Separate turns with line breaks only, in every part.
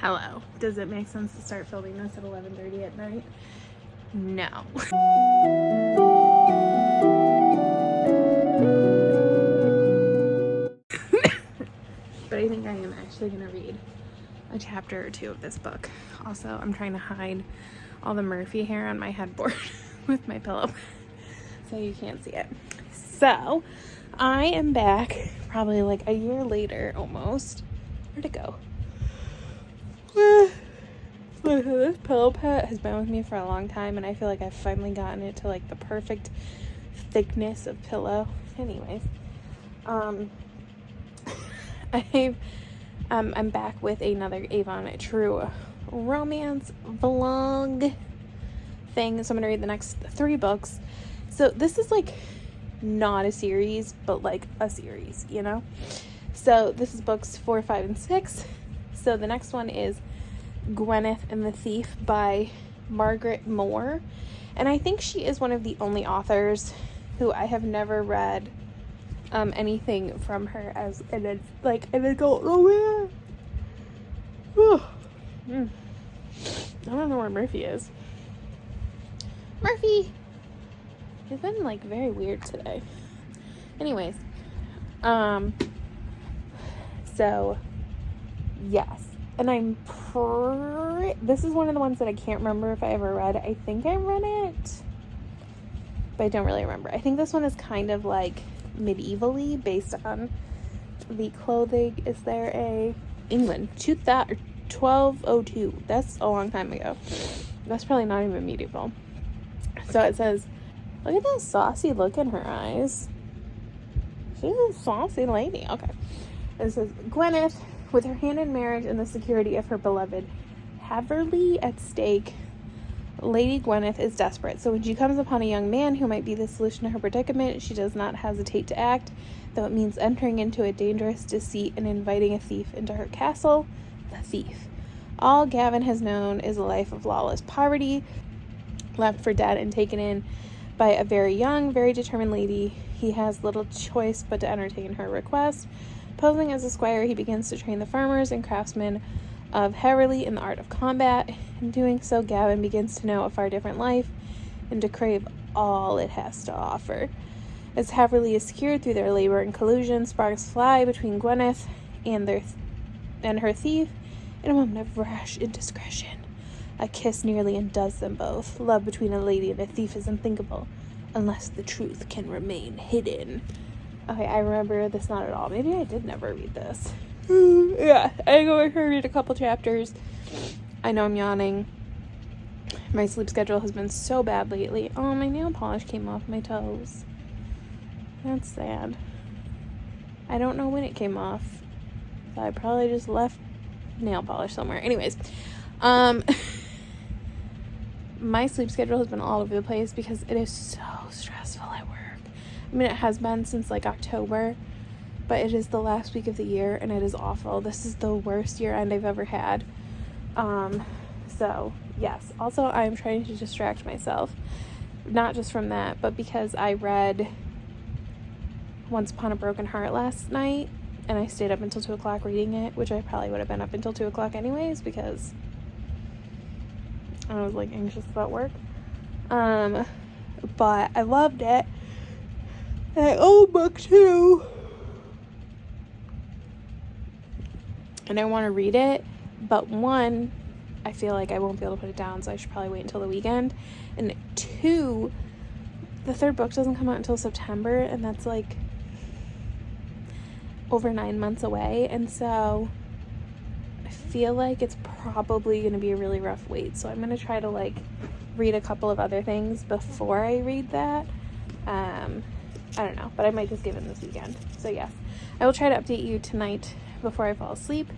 Hello. Does it make sense to start filming this at 11:30 at night? No. But I think I am actually going to read a chapter or two of this book. Also, I'm trying to hide all the Murphy hair on my headboard with my pillow so you can't see it. So, I am back probably like a year later almost. Where'd it go? This pillow pet has been with me for a long time, and I feel like I've finally gotten it to like the perfect thickness of pillow. Anyways, I'm back with another Avon True romance vlog thing. So I'm gonna read the next 3 books. So this is like not a series, but like a series, you know? So this is books 4, 5, and 6. So the next one is Gwyneth and the Thief by Margaret Moore. And I think she is one of the only authors who I have never read anything from her as an adult romance. I don't know where Murphy is. Murphy! He's been like very weird today. Anyways. So yes. And this is one of the ones that I can't remember if I ever read. I think I read it, but I don't really remember. I think this one is kind of like medievally based on the clothing. Is there a England 1202? That's a long time ago. That's probably not even medieval. So it says, look at that saucy look in her eyes. She's a saucy lady. Okay. It says, Gwyneth, with her hand in marriage and the security of her beloved Haverly at stake, Lady Gwyneth is desperate. So when she comes upon a young man who might be the solution to her predicament, she does not hesitate to act, though it means entering into a dangerous deceit and inviting a thief into her castle. The thief. All Gavin has known is a life of lawless poverty, left for dead and taken in by a very young, very determined lady. He has little choice but to entertain her request. Posing as a squire, he begins to train the farmers and craftsmen of Haverly in the art of combat. In doing so, Gavin begins to know a far different life and to crave all it has to offer. As Haverly is secured through their labor and collusion, sparks fly between Gwyneth and her thief in a moment of rash indiscretion. A kiss nearly undoes them both. Love between a lady and a thief is unthinkable, unless the truth can remain hidden. Okay, I remember this not at all. Maybe I did never read this. Yeah, I go back and read a couple chapters. I know I'm yawning. My sleep schedule has been so bad lately. Oh, my nail polish came off my toes. That's sad. I don't know when it came off. So I probably just left nail polish somewhere. Anyways, my sleep schedule has been all over the place because it is so stressful at work. I mean, it has been since like October, but it is the last week of the year and it is awful. This is the worst year end I've ever had. So yes, also I'm trying to distract myself, not just from that, but because I read Once Upon a Broken Heart last night and I stayed up until 2 o'clock reading it, which I probably would have been up until 2 o'clock anyways because I was like anxious about work. But I loved it. And I own book 2. And I want to read it. But 1, I feel like I won't be able to put it down, so I should probably wait until the weekend. And 2, the 3rd book doesn't come out until September, and that's like over 9 months away. And so I feel like it's probably going to be a really rough wait. So I'm going to try to like read a couple of other things before I read that. I don't know, but I might just give it this weekend. So yes, I will try to update you tonight before I fall asleep.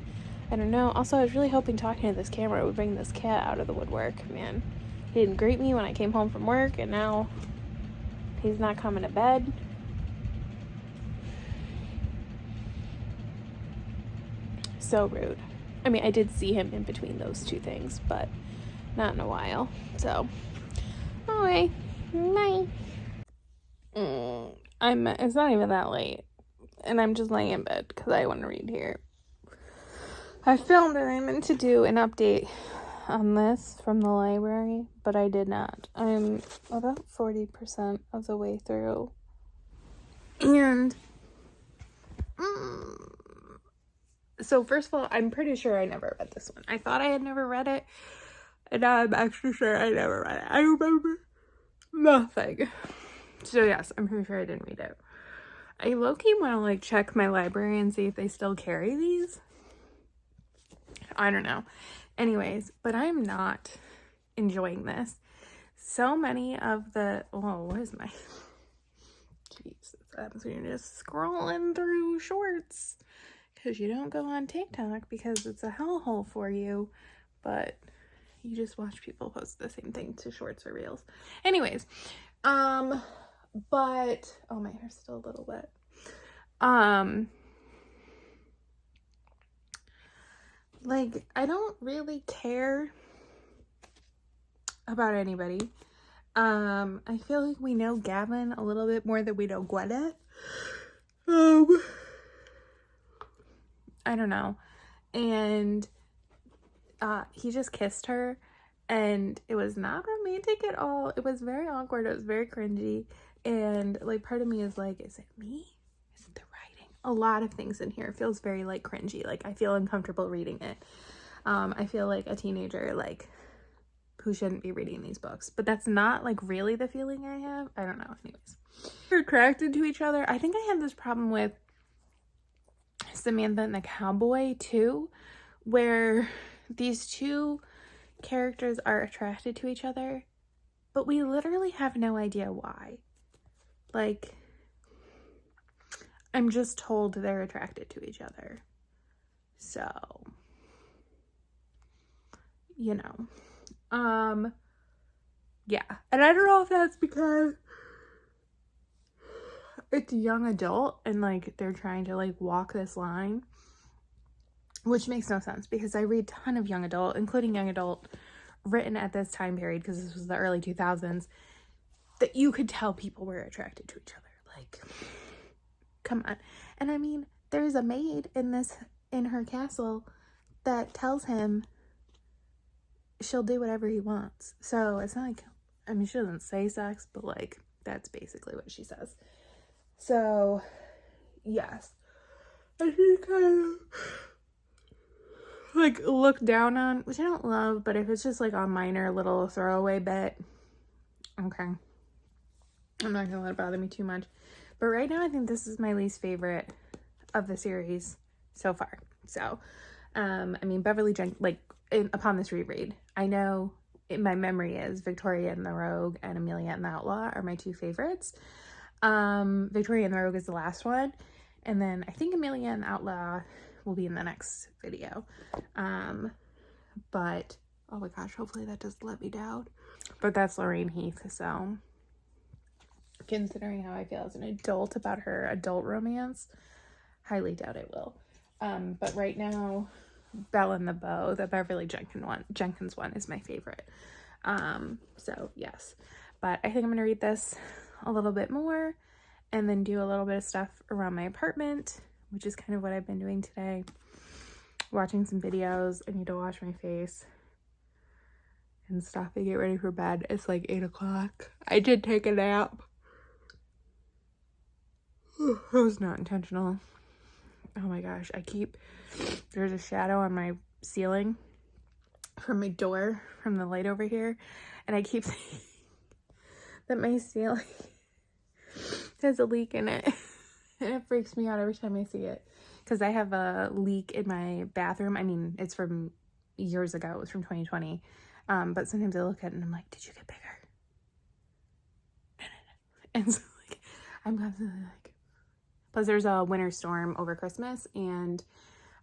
I don't know. Also, I was really hoping talking to this camera would bring this cat out of the woodwork. Man, he didn't greet me when I came home from work, and now he's not coming to bed. So rude. I mean, I did see him in between those 2 things, but not in a while. So, anyway, bye. It's not even that late, and I'm just laying in bed because I want to read here. I filmed and I meant to do an update on this from the library, but I did not. I'm about 40% of the way through. And so first of all, I'm pretty sure I never read this one. I thought I had never read it, and now I'm actually sure I never read it. I remember nothing. So yes, I'm pretty sure I didn't read it. I low-key want to like check my library and see if they still carry these. I don't know. Anyways, but I'm not enjoying this. So many of the, oh, what is my, jeez, that happens when you're just scrolling through shorts, because you don't go on TikTok because it's a hellhole for you, but you just watch people post the same thing to shorts or reels. Anyways, but, oh, my hair's still a little wet. Like, I don't really care about anybody. I feel like we know Gavin a little bit more than we know Gwyneth. I don't know. And, he just kissed her, and it was not romantic at all. It was very awkward. It was very cringy. And, like, part of me is like, is it me? Is it the writing? A lot of things in here feels very, like, cringy. Like, I feel uncomfortable reading it. I feel like a teenager, like, who shouldn't be reading these books. But that's not, like, really the feeling I have. I don't know. Anyways. They're attracted to each other. I think I had this problem with Samantha and the Cowboy, too, where these two characters are attracted to each other, but we literally have no idea why. Like, I'm just told they're attracted to each other. So, you know. Yeah. And I don't know if that's because it's young adult and, like, they're trying to, like, walk this line, which makes no sense because I read a ton of young adult, including young adult written at this time period, because this was the early 2000s, that you could tell people were attracted to each other. Like, come on. And I mean, there's a maid in her castle that tells him she'll do whatever he wants. So it's not like, I mean, she doesn't say sex, but, like, that's basically what she says. So, yes. And he kind of, like, looked down on, which I don't love, but if it's just, like, a minor little throwaway bit, okay. I'm not gonna let it bother me too much. But right now, I think this is my least favorite of the series so far. So, I mean, Beverly upon this reread, I know my memory is Victoria and the Rogue and Amelia and the Outlaw are my two favorites. Victoria and the Rogue is the last one. And then I think Amelia and the Outlaw will be in the next video. But, oh my gosh, hopefully that doesn't let me down. But that's Lorraine Heath, so considering how I feel as an adult about her adult romance, highly doubt it will. But right now, Belle and the Bow, the Beverly Jenkins one is my favorite. So yes, but I think I'm gonna read this a little bit more and then do a little bit of stuff around my apartment, which is kind of what I've been doing today. Watching some videos. I need to wash my face and stuff and get ready for bed. It's like 8 o'clock. I did take a nap. It was not intentional. Oh my gosh, there's a shadow on my ceiling from my door, from the light over here, and I keep thinking that my ceiling has a leak in it, and it freaks me out every time I see it, because I have a leak in my bathroom. I mean, it's from years ago. It was from 2020, but sometimes I look at it and I'm like, did you get bigger? And so, like, I'm constantly like, plus there's a winter storm over Christmas, and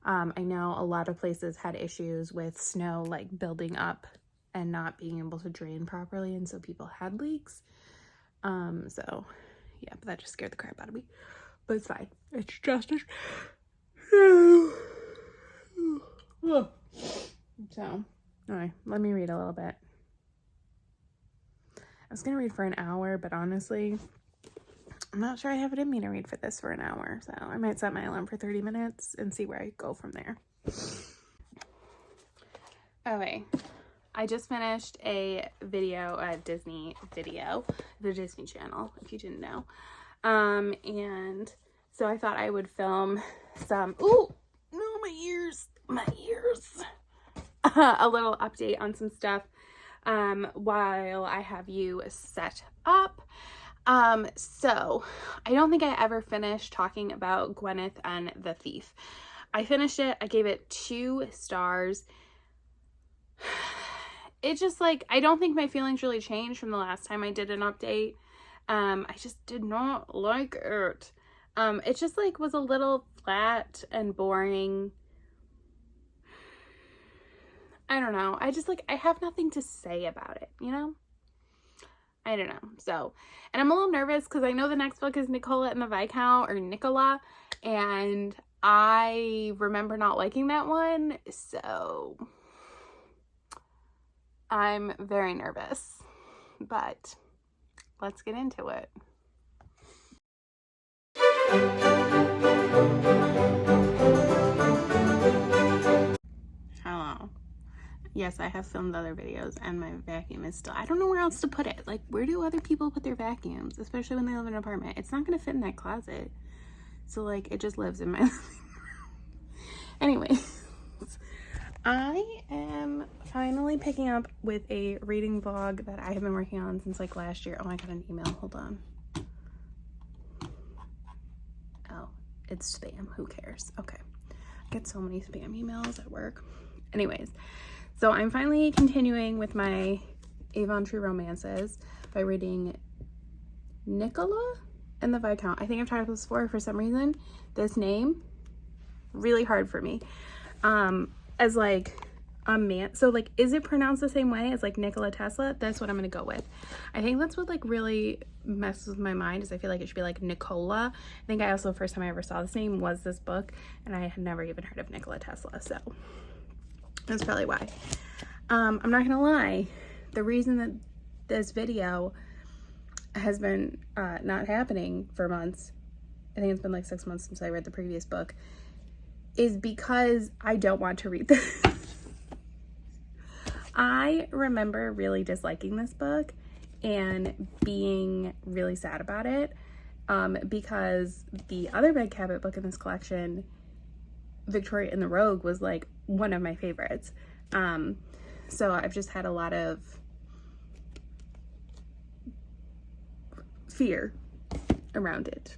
I know a lot of places had issues with snow, like, building up and not being able to drain properly, and so people had leaks. So yeah, but that just scared the crap out of me. But it's fine. It's just so anyway, let me read a little bit. I was gonna read for an hour, but honestly, I'm not sure I have it in me to read for this for an hour, so I might set my alarm for 30 minutes and see where I go from there. Okay, I just finished a video, a Disney video, the Disney Channel, if you didn't know. And so I thought I would film some, ooh, no, my ears, a little update on some stuff, while I have you set up. So I don't think I ever finished talking about Gwyneth and the Thief. I finished it. I gave it 2 stars. It just, like, I don't think my feelings really changed from the last time I did an update. I just did not like it. It just, like, was a little flat and boring. I don't know. I just, like, I have nothing to say about it, you know? I don't know. So, and I'm a little nervous because I know the next book is Nicola and the Viscount, or Nicola, and I remember not liking that one, so I'm very nervous, but let's get into it. Hello. Yes, I have filmed other videos and my vacuum is still, I don't know where else to put it. Like, where do other people put their vacuums, especially when they live in an apartment? It's not going to fit in that closet. So, like, it just lives in my living room. Anyway, I am finally picking up with a reading vlog that I have been working on since, like, last year. Oh, I got an email. Hold on. Oh, it's spam. Who cares? Okay. I get so many spam emails at work. Anyways, so I'm finally continuing with my Avon True romances by reading Nicola and the Viscount. I think I've talked about this before. For some reason, this name, really hard for me. As like a man, so like, is it pronounced the same way as like Nikola Tesla? That's what I'm gonna go with. I think that's what like really messes with my mind, is I feel like it should be like Nicola. I think I also, first time I ever saw this name was this book, and I had never even heard of Nikola Tesla, so that's probably why. I'm not gonna lie, the reason that this video has been not happening for months, I think it's been like 6 months since I read the previous book, is because I don't want to read this. I remember really disliking this book and being really sad about it, because the other Red Cabot book in this collection, Victoria and the Rogue, was like one of my favorites. So I've just had a lot of fear around it.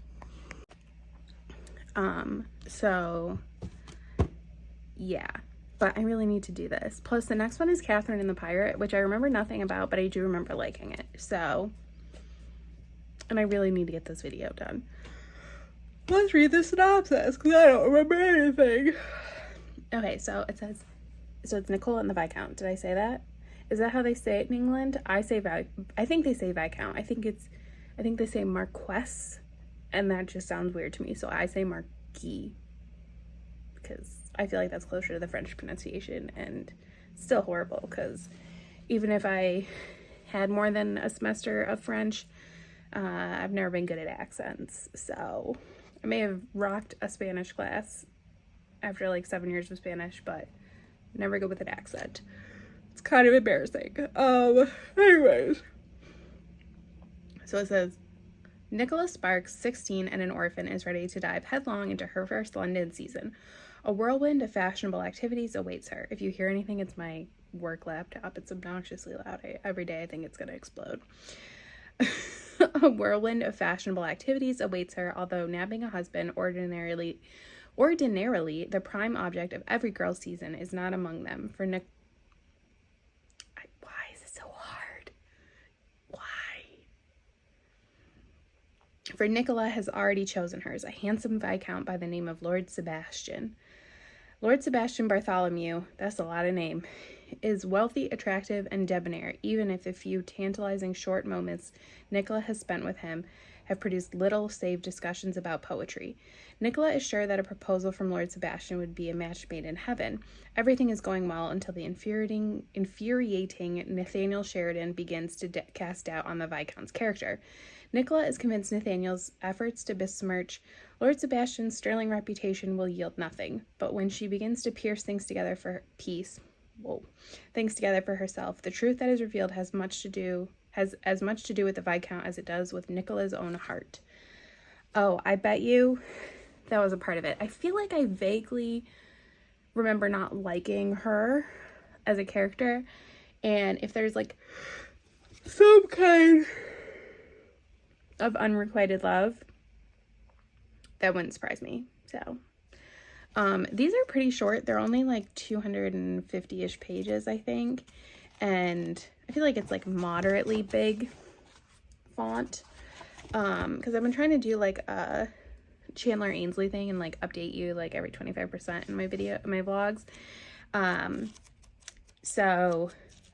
So yeah, but I really need to do this. Plus the next one is Catherine and the Pirate, which I remember nothing about, but I do remember liking it. So, and I really need to get this video done. Let's read the synopsis, because I don't remember anything. Okay, so it says, so it's Nicola and the Viscount. Did I say that? Is that how they say it in England? I think they say Viscount. I think they say Marquess, and that just sounds weird to me, so I say Marquis, because I feel like that's closer to the French pronunciation, and still horrible, because even if I had more than a semester of French, I've never been good at accents, so I may have rocked a Spanish class after like 7 years of Spanish, but never good with an accent. It's kind of embarrassing. Anyways. So it says, Nicola Sparks, 16 and an orphan, is ready to dive headlong into her first London season. A whirlwind of fashionable activities awaits her. If you hear anything, it's my work laptop. It's obnoxiously loud. Every day I think it's going to explode. A whirlwind of fashionable activities awaits her, although nabbing a husband, ordinarily the prime object of every girl's season, is not among them. Why is it so hard? Why? For Nicola has already chosen hers, a handsome Viscount by the name of Lord Sebastian. Lord Sebastian Bartholomew, that's a lot of name, is wealthy, attractive, and debonair, even if the few tantalizing short moments Nicola has spent with him have produced little save discussions about poetry. Nicola is sure that a proposal from Lord Sebastian would be a match made in heaven. Everything is going well until the infuriating Nathaniel Sheridan begins to cast doubt on the Viscount's character. Nicola is convinced Nathaniel's efforts to besmirch Lord Sebastian's sterling reputation will yield nothing, but when she begins to piece things together for peace,
things together for herself. The truth that is revealed has as much to do with the Viscount as it does with Nicola's own heart. Oh, I bet you that was a part of it. I feel like I vaguely remember not liking her as a character, and if there's like some kind of unrequited love, that wouldn't surprise me. So these are pretty short. They're only like 250-ish pages, I think, and I feel like it's like moderately big font, because I've been trying to do like a Chandler Ainsley thing and like update you like every 25% in my vlogs. So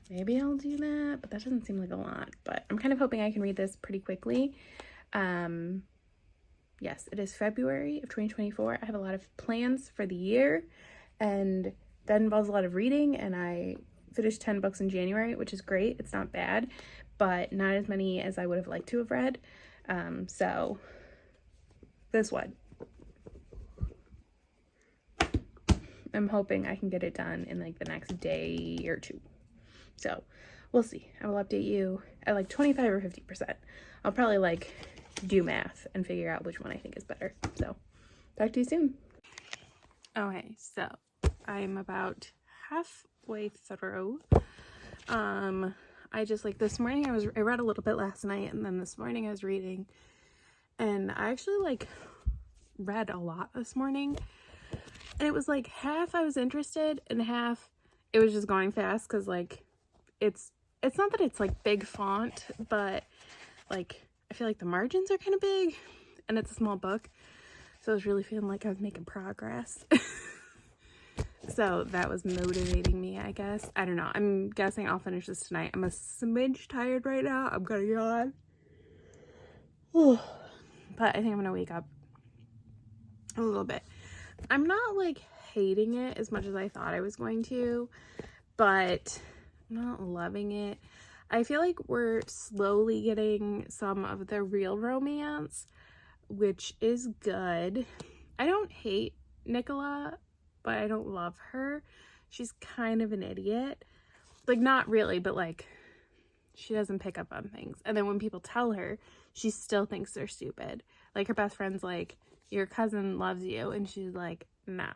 maybe I'll do that, but that doesn't seem like a lot. But I'm kind of hoping I can read this pretty quickly. Yes, it is February of 2024. I have a lot of plans for the year, and that involves a lot of reading, and I finished 10 books in January, which is great. It's not bad, but not as many as I would have liked to have read. So this one, I'm hoping I can get it done in like the next day or two. So we'll see. I will update you at like 25 or 50%. I'll probably like do math and figure out which one I think is better. So talk to you soon. Okay, so I'm about halfway through. I just like this morning I read a little bit last night, and then this morning I was reading, and I actually like read a lot this morning, and it was like half I was interested and half it was just going fast, because like it's not that it's like big font, but like I feel like the margins are kind of big, and it's a small book, so I was really feeling like I was making progress. So that was motivating me, I guess. I don't know. I'm guessing I'll finish this tonight. I'm a smidge tired right now. I'm gonna yawn. But I think I'm gonna wake up a little bit. I'm not like hating it as much as I thought I was going to, but I'm not loving it. I feel like we're slowly getting some of the real romance, which is good. I don't hate Nicola, but I don't love her. She's kind of an idiot. Like, not really, but like, she doesn't pick up on things. And then when people tell her, she still thinks they're stupid. Like, her best friend's like, your cousin loves you. And she's like, no.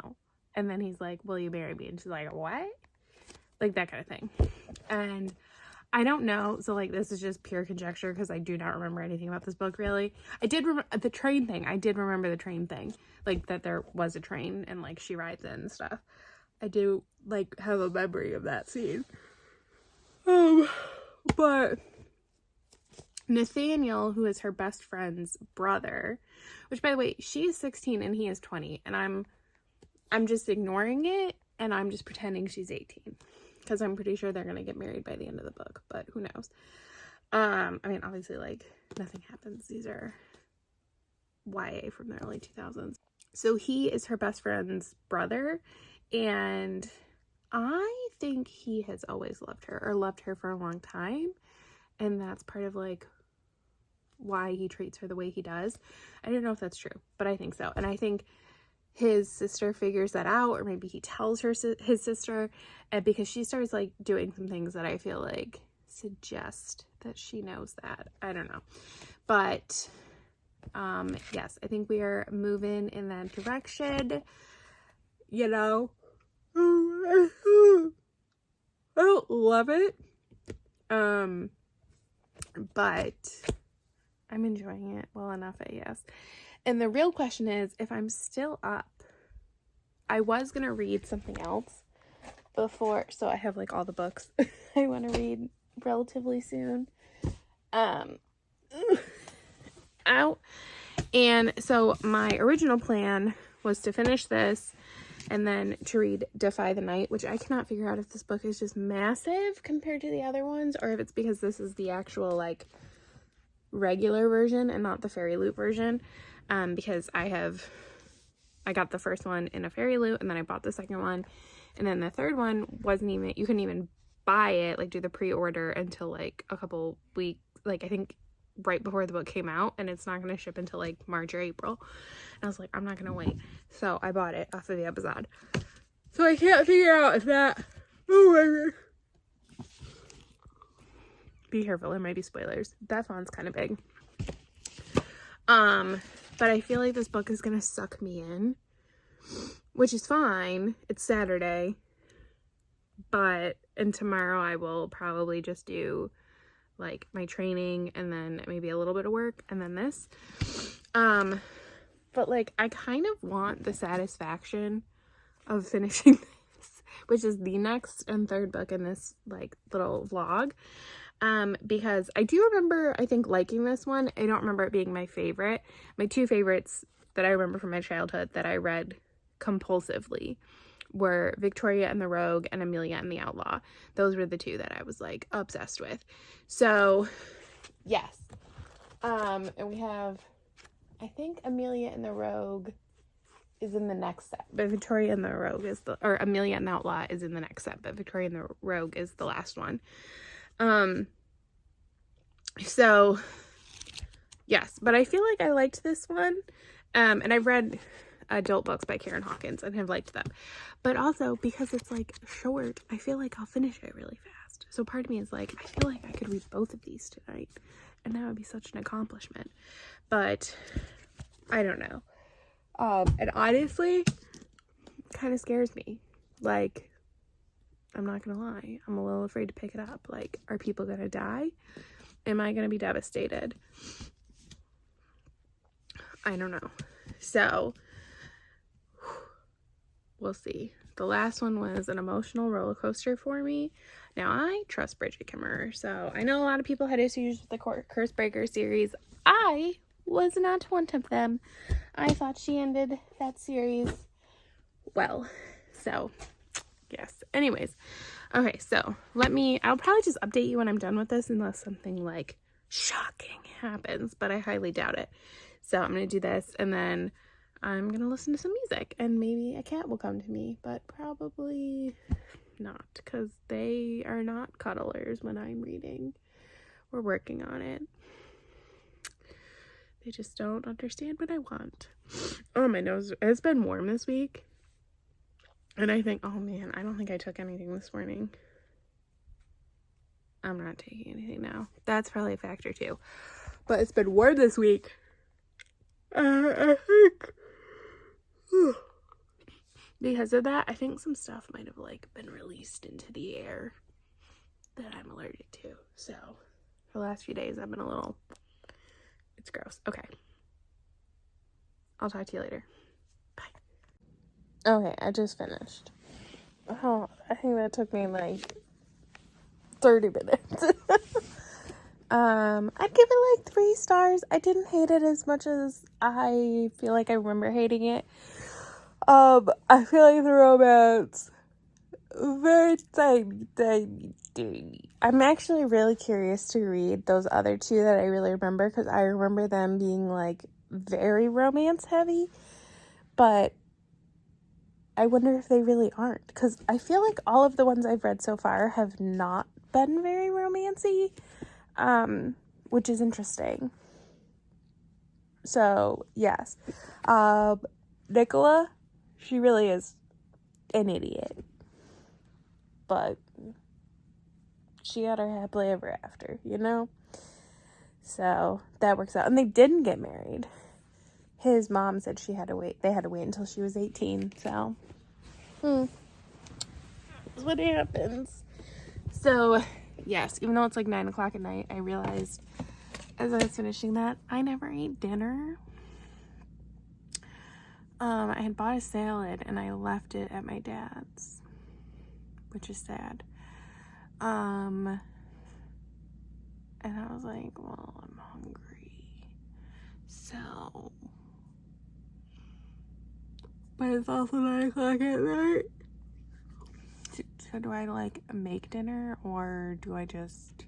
And then he's like, will you marry me? And she's like, what? Like, that kind of thing. And I don't know. So, like, this is just pure conjecture, because I do not remember anything about this book, really. I did remember the train thing. I did remember the train thing. Like, that there was a train and, like, she rides it and stuff. I do, like, have a memory of that scene. But Nathaniel, who is her best friend's brother, which, by the way, she is 16 and he is 20. And I'm just ignoring it, and I'm just pretending she's 18. Because I'm pretty sure they're going to get married by the end of the book, but who knows. I mean, obviously, like, nothing happens. These are YA from the early 2000s. So he is her best friend's brother, and I think he has always loved her, or loved her for a long time, and that's part of, like, why he treats her the way he does. I don't know if that's true, but I think so. And I think his sister figures that out, or maybe he tells her his sister, and because she starts like doing some things that I feel like suggest that she knows that. I don't know, but yes, I think we are moving in that direction, you know. I don't love it, but I'm enjoying it well enough, I guess. And the real question is, if I'm still up, I was going to read something else before, so I have like all the books I want to read relatively soon. Out. And so my original plan was to finish this and then to read Defy the Night, which I cannot figure out if this book is just massive compared to the other ones, or if it's because this is the actual like regular version and not the fairy loot version. Because I got the first one in a fairy loot, and then I bought the second one, and then the third one you couldn't even buy it, like do the pre-order until like a couple weeks, like I think right before the book came out, and it's not going to ship until like March or April. And I was like, I'm not going to wait. So I bought it off of the Amazon. So I can't figure out if that Oh my god. Be careful, there might be spoilers. That font's kind of big. But I feel like this book is gonna suck me in, which is fine. It's Saturday, and tomorrow I will probably just do like my training and then maybe a little bit of work and then this. But like I kind of want the satisfaction of finishing this, which is the next and third book in this like little vlog. Because I do remember, I think, liking this one. I don't remember it being my favorite. My two favorites that I remember from my childhood that I read compulsively were Victoria and the Rogue and Amelia and the Outlaw. Those were the two that I was like obsessed with. So yes. And we have, I think Amelia and the Rogue is in the next set, but Victoria and the Rogue or Amelia and the Outlaw is in the next set, but Victoria and the Rogue is the last one. So yes, but I feel like I liked this one. And I've read adult books by Karen Hawkins and have liked them, but also because it's like short, I feel like I'll finish it really fast. So part of me is like, I feel like I could read both of these tonight and that would be such an accomplishment, but I don't know. And honestly, kind of scares me. Like, I'm not gonna lie, I'm a little afraid to pick it up. Like, are people gonna die? Am I gonna be devastated? I don't know. So, we'll see. The last one was an emotional roller coaster for me. Now, I trust Bridget Kimmerer, so I know a lot of people had issues with the Curse Breaker series. I was not one of them. I thought she ended that series well. So, yes. Anyways, okay, so I'll probably just update you when I'm done with this unless something like shocking happens, but I highly doubt it. So I'm going to do this and then I'm going to listen to some music and maybe a cat will come to me, but probably not because they are not cuddlers when I'm reading. We're working on it. They just don't understand what I want. Oh, my nose. It's been warm this week. And I think, oh man, I don't think I took anything this morning. I'm not taking anything now. That's probably a factor too. But it's been warm this week. I think because of that, I think some stuff might have like been released into the air that I'm allergic to. So for the last few days, I've been a little, it's gross. Okay. I'll talk to you later. Okay, I just finished. Oh, I think that took me like 30 minutes. I'd give it like 3 stars. I didn't hate it as much as I feel like I remember hating it. I feel like the romance very tiny. I'm actually really curious to read those other two that I really remember because I remember them being like very romance heavy, but I wonder if they really aren't, because I feel like all of the ones I've read so far have not been very romancy, which is interesting. So, yes. Nicola, she really is an idiot. But she got her happily ever after, you know? So, that works out. And they didn't get married. His mom said they had to wait until she was 18, so that's what happens. So yes, even though it's like 9 o'clock at night, I realized as I was finishing that I never ate dinner. I had bought a salad and I left it at my dad's, which is sad. And I was like, well, I'm hungry, so. But it's also 9 o'clock at night. So do I like make dinner or do I just,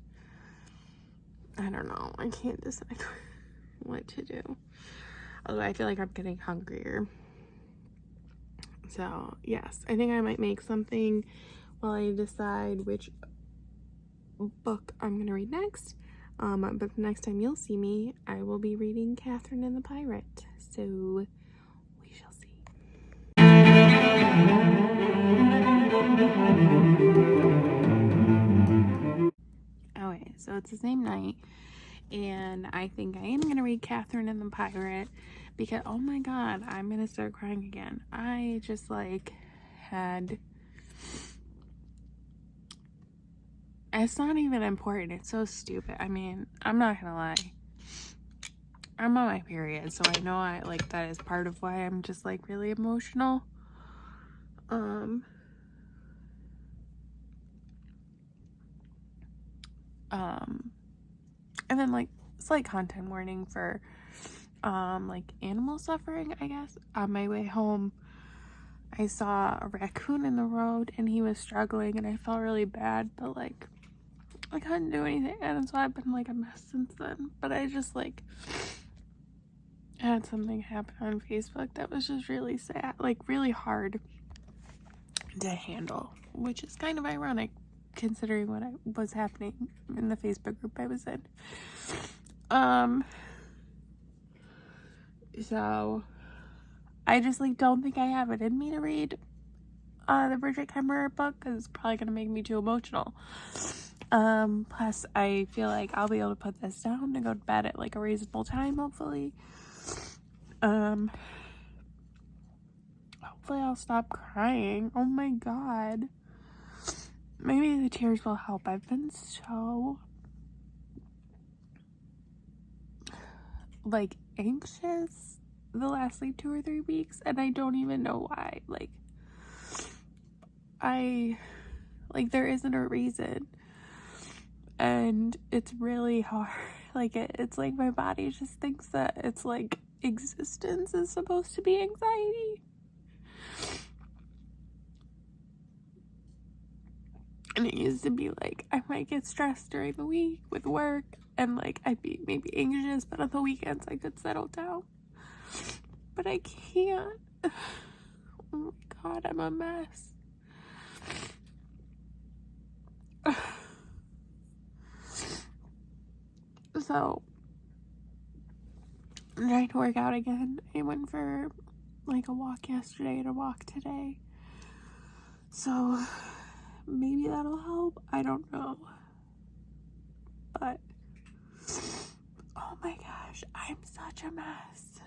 I don't know. I can't decide what to do. Although I feel like I'm getting hungrier. So yes, I think I might make something while I decide which book I'm going to read next. But the next time you'll see me, I will be reading Catherine and the Pirate. So we shall see. So it's the same night. And I think I am going to read Catherine and the Pirate because, oh my god, I'm going to start crying again. I just, like, had... It's not even important. It's so stupid. I mean, I'm not going to lie. I'm on my period, so I know that is part of why I'm just, like, really emotional. And then, like, it's like content warning for like animal suffering, I guess. On my way home, I saw a raccoon in the road and he was struggling and I felt really bad, but like I couldn't do anything, and so I've been like a mess since then. But I just like had something happen on Facebook that was just really sad, like really hard to handle, which is kind of ironic considering what was happening in the Facebook group I was in. So I just like don't think I have it in me to read the Bridget Kemmerer book because it's probably gonna make me too emotional. Plus I feel like I'll be able to put this down and go to bed at like a reasonable time, hopefully. Hopefully I'll stop crying. Oh my god. Maybe the tears will help. I've been so like anxious the last like 2 or 3 weeks, and I don't even know why. Like there isn't a reason, and it's really hard. Like it's like my body just thinks that it's like existence is supposed to be anxiety, and it used to be like I might get stressed during the week with work and like I'd be maybe anxious, but on the weekends I could settle down, but I can't. Oh my god, I'm a mess. So I'm trying to work out again. I went for like a walk yesterday and a walk today, so maybe that'll help. I don't know, but oh my gosh, I'm such a mess.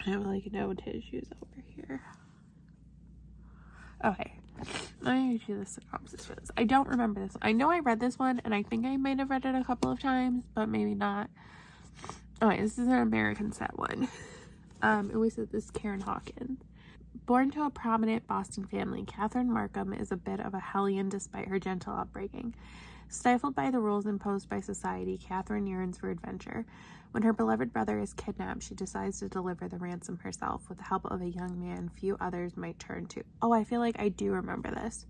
I have like no tissues over here. Okay, let me read you the synopsis for this. I don't remember this. I know I read this one, and I think I might have read it a couple of times, but maybe not. Okay, this is an American set one. It was this Karen Hawkins. Born to a prominent Boston family, Catherine Markham is a bit of a hellion despite her gentle upbringing. Stifled by the rules imposed by society, Catherine yearns for adventure. When her beloved brother is kidnapped, she decides to deliver the ransom herself with the help of a young man few others might turn to. Oh, I feel like I do remember this.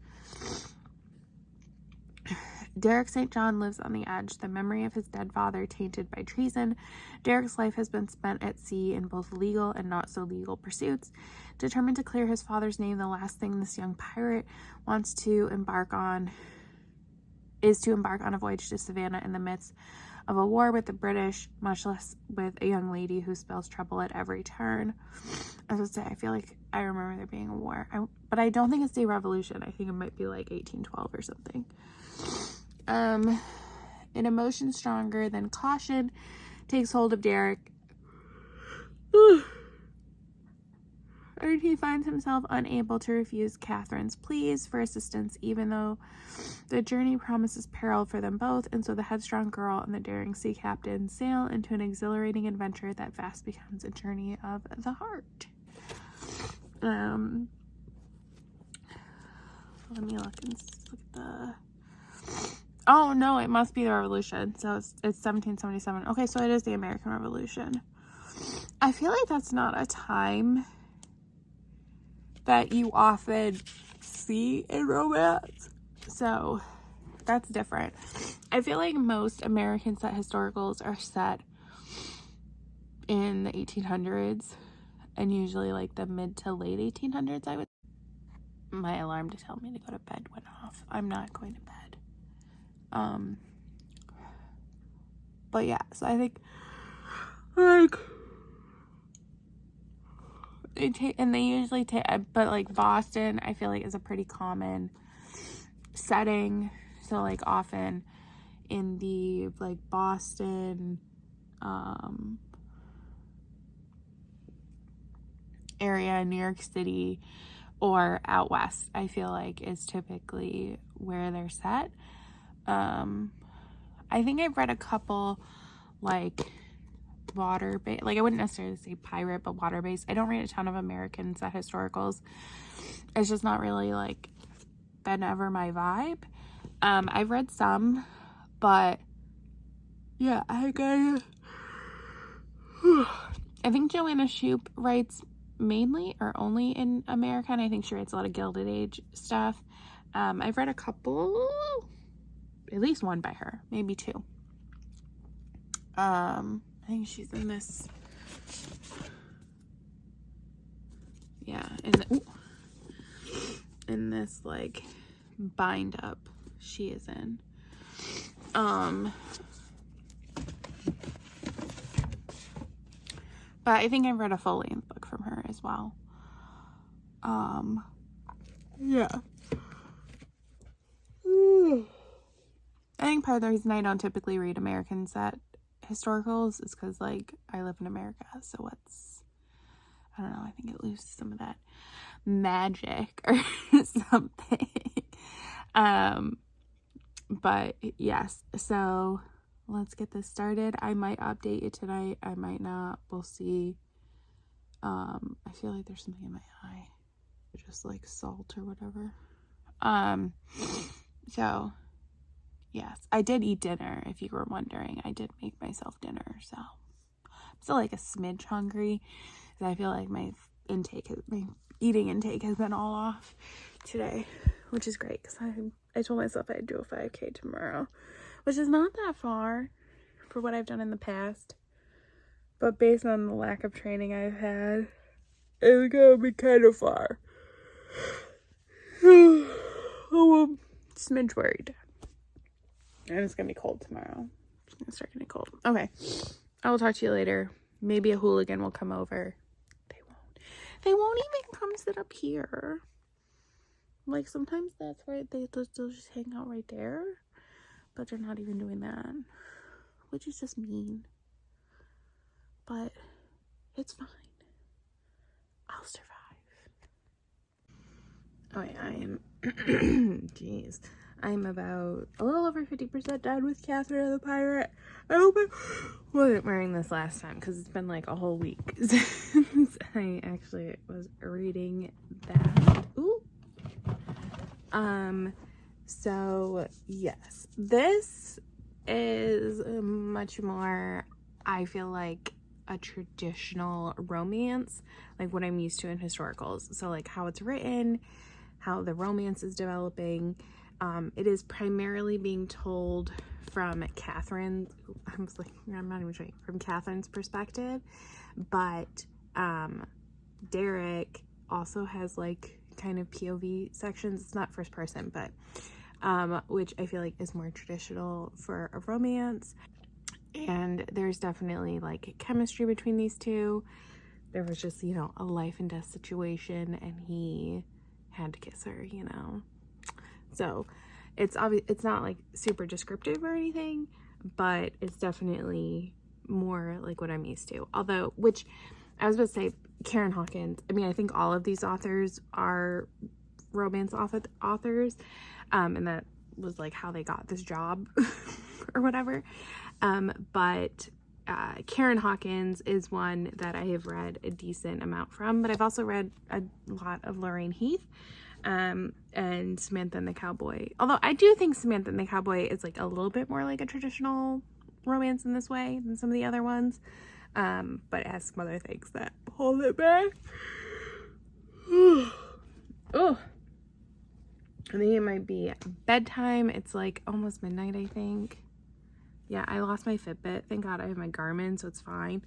Derek St. John lives on the edge, the memory of his dead father tainted by treason. Derek's life has been spent at sea in both legal and not so legal pursuits. Determined to clear his father's name, the last thing this young pirate wants to embark on a voyage to Savannah in the midst of a war with the British, much less with a young lady who spells trouble at every turn. As I say, I feel like I remember there being a war, but I don't think it's the Revolution. I think it might be like 1812 or something. An emotion stronger than caution takes hold of Derek. And he finds himself unable to refuse Catherine's pleas for assistance, even though the journey promises peril for them both, and so the headstrong girl and the daring sea captain sail into an exhilarating adventure that fast becomes a journey of the heart. Let me look at the... Oh, no, it must be the Revolution. So it's 1777. Okay, so it is the American Revolution. I feel like that's not a time that you often see in romance. So that's different. I feel like most American set historicals are set in the 1800s and usually like the mid to late 1800s. My alarm to tell me to go to bed went off. I'm not going to bed. But yeah, so I think like
and they usually take, but like Boston, I feel like is a pretty common setting. So like often in the like Boston area, New York City, or out west, I feel like is typically where they're set. I think I've read a couple like water-based, like I wouldn't necessarily say pirate, but water-based. I don't read a ton of American set historicals. It's just not really like been ever my vibe. I've read some, but yeah, I think Joanna Shoup writes mainly or only in America, and I think she writes a lot of Gilded Age stuff. I've read a couple, at least one by her, maybe two. I think she's in this, yeah, in this like bind up she is in. But I think I've read a full-length book from her as well. Yeah. I think part of the reason I don't typically read American set historicals is because, like, I live in America, so I don't know, I think it loses some of that magic or something. But yes, so let's get this started. I might update you tonight, I might not, we'll see. I feel like there's something in my eye, just like salt or whatever. So yes, I did eat dinner, if you were wondering. I did make myself dinner, so I'm still like a smidge hungry, because I feel like my eating intake has been all off today, which is great, because I told myself I'd do a 5K tomorrow, which is not that far for what I've done in the past, but based on the lack of training I've had, it's gonna be kind of far. Oh, smidge worried. And it's gonna be cold tomorrow. It's gonna start getting cold. Okay, I will talk to you later. Maybe a hooligan will come over. They won't even come sit up here. Like, sometimes that's where they'll just hang out right there, but they're not even doing that, which is just mean. But it's fine. I'll survive. Okay, I am jeez, I'm about a little over 50% done with Catherine of the Pirate. I hope I wasn't wearing this last time, because it's been like a whole week since I actually was reading that. Ooh. So yes, this is much more, I feel like, a traditional romance, like what I'm used to in historicals. So like how it's written, how the romance is developing. It is primarily being told from Catherine. I'm not even sure, from Catherine's perspective, but Derek also has like kind of POV sections. It's not first person, but which I feel like is more traditional for a romance. And there's definitely like chemistry between these two. There was just, you know, a life and death situation, and he had to kiss her, you know. So it's obvious, it's not like super descriptive or anything, but it's definitely more like what I'm used to. Although, which I was about to say, Karen Hawkins, I mean, I think all of these authors are romance authors, and that was like how they got this job or whatever. But Karen Hawkins is one that I have read a decent amount from, but I've also read a lot of Lorraine Heath, and Samantha and the Cowboy. Although I do think Samantha and the Cowboy is like a little bit more like a traditional romance in this way than some of the other ones. But it has some other things that hold it back. Oh, I think it might be bedtime. It's like almost midnight, I think. Yeah, I lost my Fitbit. Thank God I have my Garmin, so it's fine.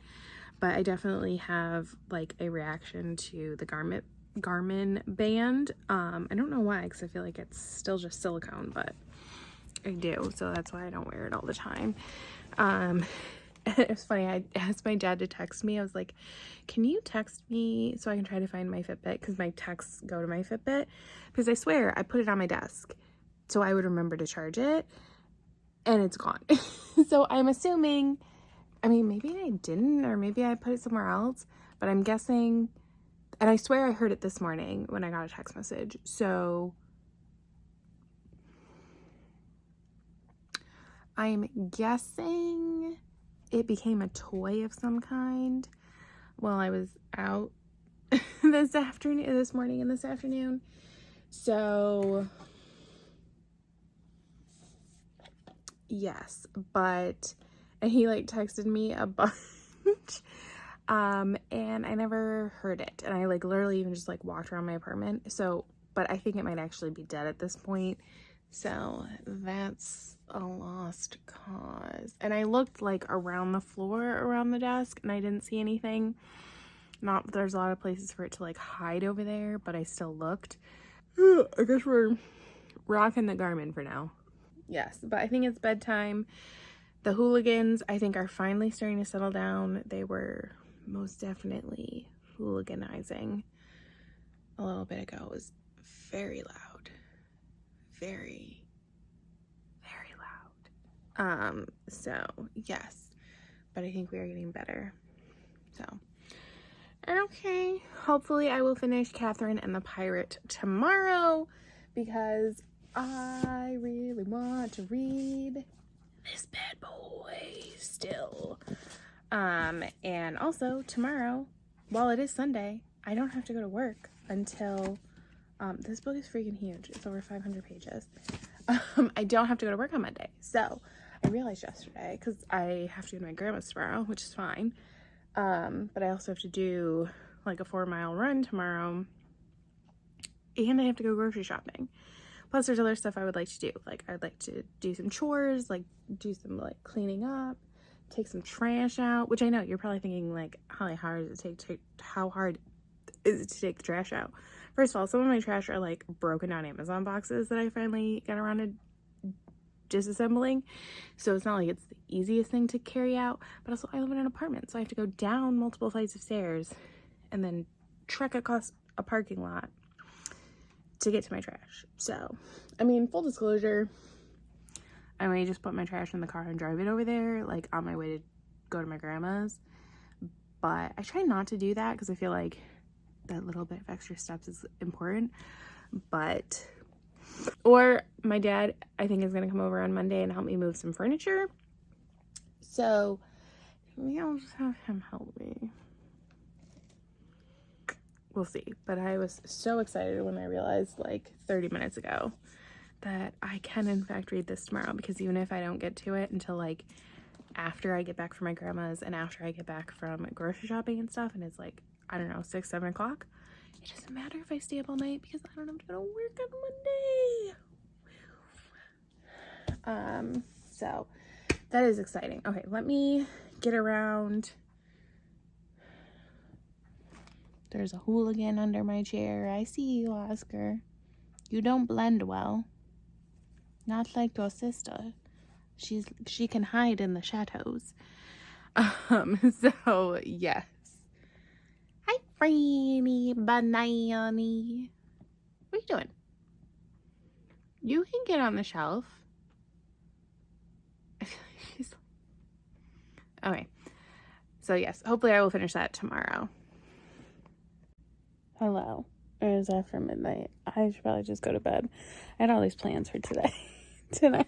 But I definitely have like a reaction to the Garmin band. I don't know why, because I feel like it's still just silicone, but I do, so that's why I don't wear it all the time.
it was funny. I asked my dad to text me. I was like, can you text me so I can try to find my Fitbit? Because my texts go to my Fitbit. Because I swear I put it on my desk so I would remember to charge it. And it's gone. So I'm assuming, I mean, maybe I didn't, or maybe I put it somewhere else. But I'm guessing, and I swear I heard it this morning when I got a text message. So I'm guessing it became a toy of some kind while I was out this morning and this afternoon. So yes, and he like texted me a bunch, and I never heard it. And I like literally even just like walked around my apartment. So, but I think it might actually be dead at this point. So that's a lost cause. And I looked like around the floor around the desk and I didn't see anything. Not that there's a lot of places for it to like hide over there, but I still looked. I guess we're rocking the Garmin for now. Yes, but I think it's bedtime. The hooligans, I think, are finally starting to settle down. They were most definitely hooliganizing a little bit ago. It was very loud. Very, very loud. So, yes. But I think we are getting better. So, okay. Hopefully I will finish Catherine and the Pirate tomorrow because I really want to read this bad boy still. And also tomorrow, while it is Sunday, I don't have to go to work until, this book is freaking huge. It's over 500 pages. I don't have to go to work on Monday. So I realized yesterday, because I have to go to my grandma's tomorrow, which is fine. But I also have to do like a 4-mile run tomorrow. And I have to go grocery shopping. Plus there's other stuff I would like to do. Like I'd like to do some chores, like do some like cleaning up, take some trash out, which I know you're probably thinking like, how hard is it to take the trash out? First of all, some of my trash are like broken down Amazon boxes that I finally got around to disassembling. So it's not like it's the easiest thing to carry out, but also I live in an apartment, so I have to go down multiple flights of stairs and then trek across a parking lot to get to my trash. So, I mean, full disclosure, I may just put my trash in the car and drive it over there, like on my way to go to my grandma's. But I try not to do that because I feel like that little bit of extra steps is important. Or my dad, I think, is going to come over on Monday and help me move some furniture. So, maybe I'll just have him help me. We'll see. But I was so excited when I realized like 30 minutes ago that I can in fact read this tomorrow, because even if I don't get to it until like after I get back from my grandma's and after I get back from grocery shopping and stuff, and it's like, I don't know, 6-7 o'clock, it doesn't matter if I stay up all night because I don't have to go to work on Monday. So that is exciting. Okay, let me get around. There's a hooligan under my chair. I see you, Oscar. You don't blend well. Not like your sister. She can hide in the shadows. So yes. Hi, Franny Banani. What are you doing? You can get on the shelf. I feel like she's... Okay. So yes, hopefully I will finish that tomorrow. Hello. It is after midnight. I should probably just go to bed. I had all these plans for tonight.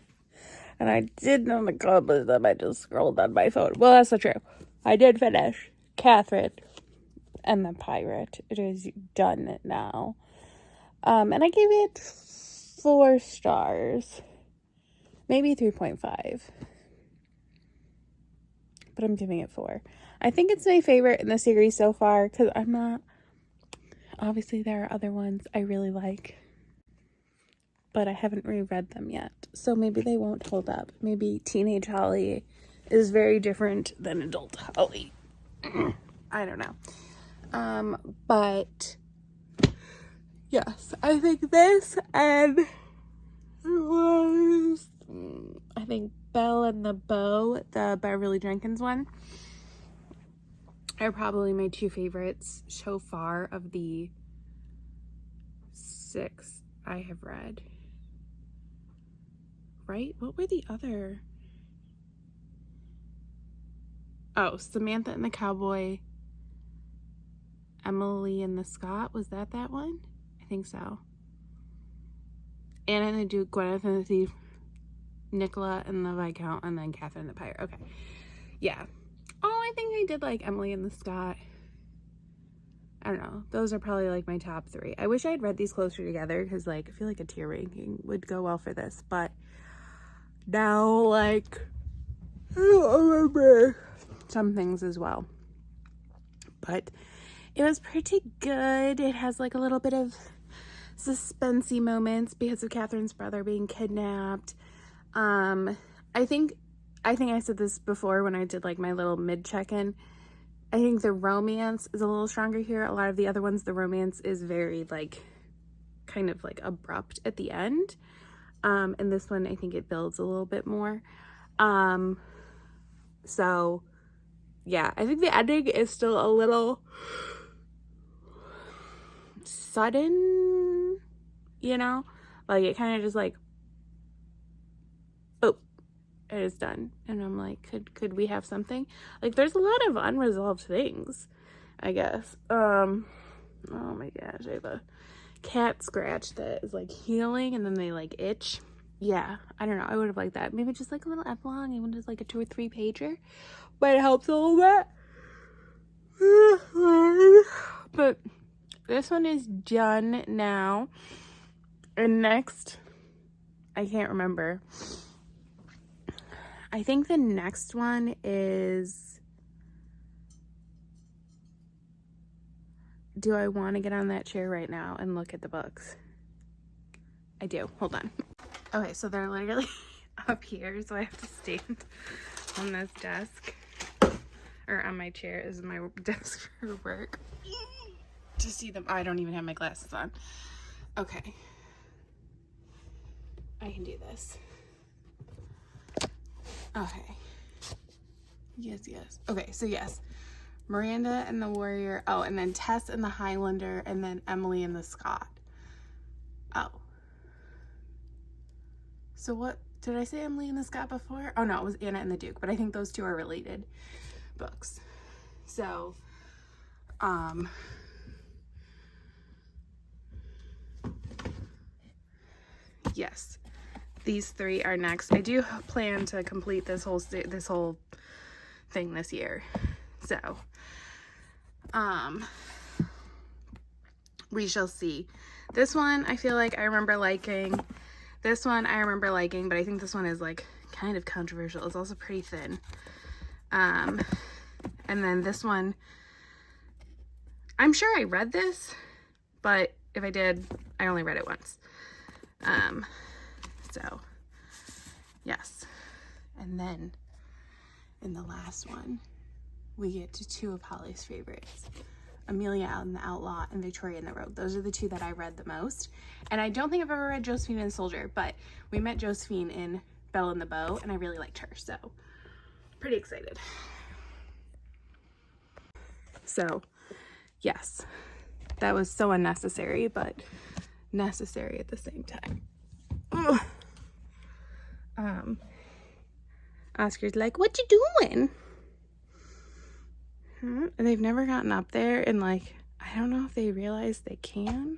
And I didn't accomplish them. I just scrolled on my phone. Well, that's not true. I did finish Catherine and the Pirate. It is done now. And I gave it 4 stars. Maybe 3.5. But I'm giving it 4. I think it's my favorite in the series so far, because I'm not... Obviously, there are other ones I really like, but I haven't reread them yet. So maybe they won't hold up. Maybe Teenage Holly is very different than Adult Holly. I don't know. But yes, I think this and it was I think Belle and the Beau, the Beverly Jenkins one, are probably my 2 favorites so far of the 6 I have read. Right? What were the other? Oh, Samantha and the Cowboy, Emily and the Scot. Was that one? I think so. Anna and the Duke, Gwyneth and the Thief, Nicola and the Viscount, and then Catherine the Pirate. Okay. Yeah. Oh, I think I did like Emily and the Scot. I don't know. Those are probably like my top 3. I wish I had read these closer together because like I feel like a tier ranking would go well for this. But now like I don't remember some things as well. But it was pretty good. It has like a little bit of suspensey moments because of Catherine's brother being kidnapped. I think I said this before when I did like my little mid check-in. I think the romance is a little stronger here. A lot of the other ones, the romance is very like kind of like abrupt at the end. And this one, I think it builds a little bit more. So yeah, I think the ending is still a little sudden, you know, like it kind of just like, oh, it is done. And I'm like, could we have something? Like there's a lot of unresolved things, I guess. Oh my gosh, I have a cat scratch that is like healing and then they like itch. Yeah, I don't know. I would have liked that. Maybe just like a little epilogue, even just like a 2 or 3 pager, but it helps a little bit. But this one is done now. And next, I can't remember. I think the next one is, do I want to get on that chair right now and look at the books? I do. Hold on. Okay, so they're literally up here, so I have to stand on this desk, or on my chair is my desk for work, to see them. I don't even have my glasses on. Okay. I can do this. Okay. Yes. Okay, so yes. Miranda and the Warrior. Oh, and then Tess and the Highlander, and then Emily and the Scot. Oh. So what, did I say Emily and the Scot before? Oh no, it was Anna and the Duke, but I think those 2 are related books. So, yes, these 3 are next. I do plan to complete this whole thing this year. So, we shall see. This one I feel like I remember liking. This one I remember liking, but I think this one is like kind of controversial. It's also pretty thin. And then this one, I'm sure I read this, but if I did, I only read it once. So yes. And then in the last one, we get to 2 of Holly's favorites. Amelia and the Outlaw and Victoria and the Rogue. Those are the 2 that I read the most. And I don't think I've ever read Josephine and the Soldier, but we met Josephine in Belle and the Beau, and I really liked her, so pretty excited. So, yes, that was so unnecessary, but necessary at the same time. Ugh. Oscar's like, what you doing? And they've never gotten up there, and like I don't know if they realize they can,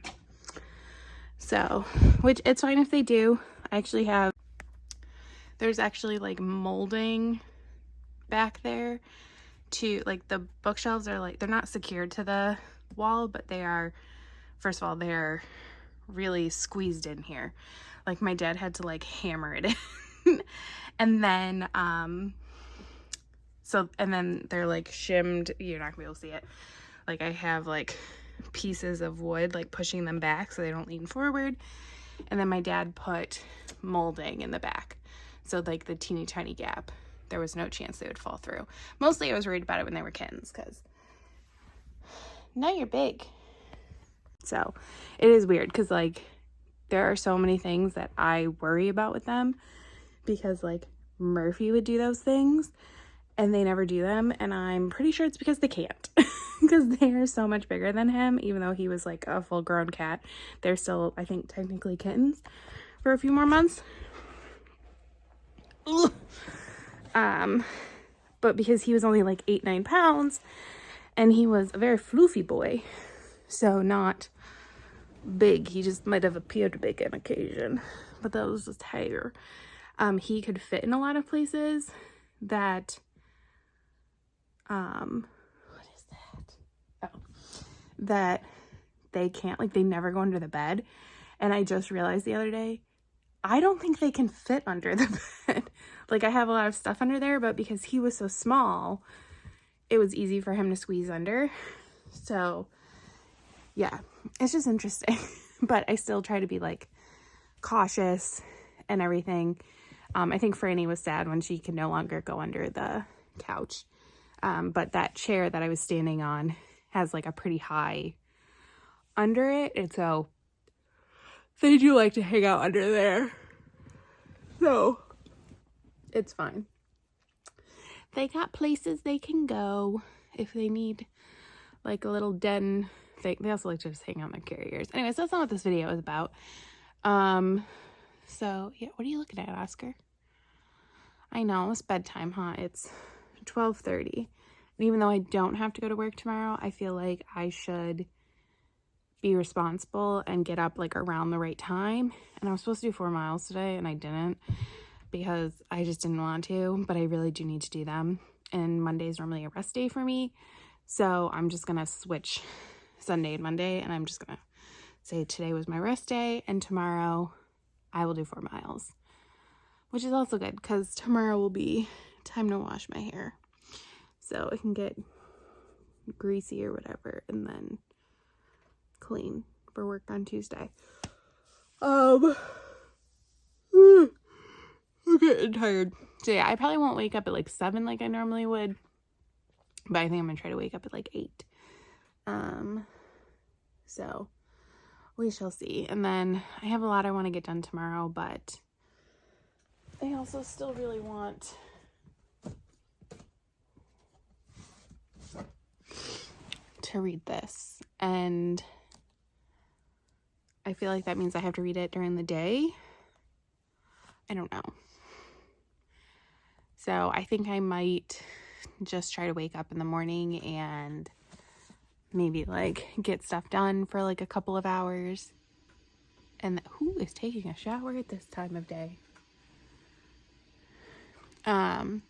so which it's fine if they do. I actually have, there's actually like molding back there to like, the bookshelves are like, they're not secured to the wall, but they are, first of all, they're really squeezed in here, like my dad had to like hammer it in. And then and then they're like shimmed. You're not gonna be able to see it. Like I have like pieces of wood like pushing them back so they don't lean forward. And then my dad put molding in the back. So like the teeny tiny gap, there was no chance they would fall through. Mostly I was worried about it when they were kittens, because now you're big. So it is weird because like there are so many things that I worry about with them because like Murphy would do those things and they never do them, and I'm pretty sure it's because they can't. Because they are so much bigger than him, even though he was like a full grown cat. They're still, I think, technically kittens for a few more months. Ugh. But because he was only like 8-9 pounds and he was a very floofy boy, so not big, he just might have appeared big on occasion, but that was just hair. He could fit in a lot of places that what is that? Oh, that they can't, like they never go under the bed. And I just realized the other day, I don't think they can fit under the bed. Like I have a lot of stuff under there, but because he was so small, it was easy for him to squeeze under. So yeah, it's just interesting. But I still try to be like cautious and everything. I think Franny was sad when she could no longer go under the couch. But that chair that I was standing on has like a pretty high under it. And so they do like to hang out under there. So it's fine. They got places they can go if they need like a little den thing. They also like to just hang out in their carriers. Anyways, that's not what this video is about. So yeah, what are you looking at, Oscar? I know, it's bedtime, huh? It's 12:30. And even though I don't have to go to work tomorrow, I feel like I should be responsible and get up like around the right time. And I was supposed to do 4 miles today and I didn't because I just didn't want to, but I really do need to do them. And Monday is normally a rest day for me. So I'm just going to switch Sunday and Monday, and I'm just going to say today was my rest day and tomorrow I will do 4 miles, which is also good because tomorrow will be time to wash my hair so it can get greasy or whatever and then clean for work on Tuesday. I'm getting tired. So yeah, I probably won't wake up at like 7 like I normally would, but I think I'm gonna try to wake up at like 8. So we shall see. And then I have a lot I want to get done tomorrow, but I also still really want to read this, and I feel like that means I have to read it during the day. I don't know. So I think I might just try to wake up in the morning and maybe like get stuff done for like a couple of hours. And who is taking a shower at this time of day? And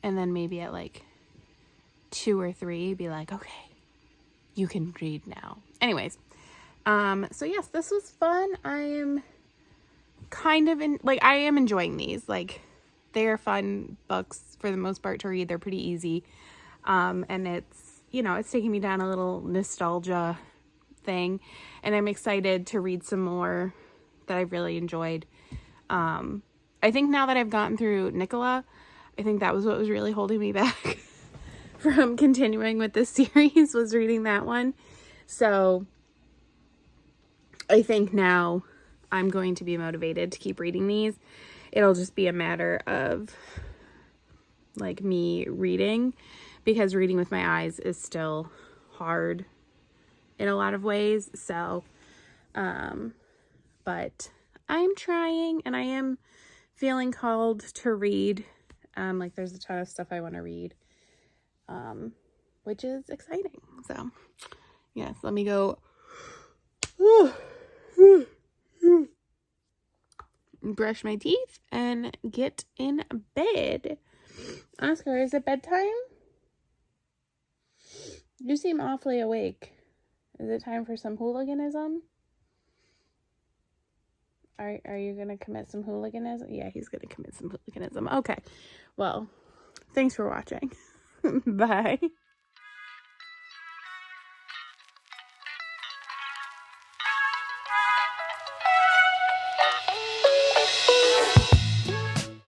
then maybe at like 2 or 3 be like, okay, you can read now. Anyways, so yes, this was fun. I am kind of I am enjoying these. Like, they are fun books for the most part to read. They're pretty easy. And it's, you know, it's taking me down a little nostalgia thing, and I'm excited to read some more that I've really enjoyed. I think now that I've gotten through Nicola, I think that was what was really holding me back from continuing with this series, was reading that one. So I think now I'm going to be motivated to keep reading these. It'll just be a matter of like me reading, because reading with my eyes is still hard in a lot of ways. So, but I'm trying, and I am feeling called to read. Like, there's a ton of stuff I want to read, which is exciting. So yes, let me go brush my teeth and get in bed. Oscar, is it bedtime? You seem awfully awake. Is it time for some hooliganism? Are you gonna commit some hooliganism? Yeah, he's gonna commit some hooliganism. Okay. Well, thanks for watching. Bye.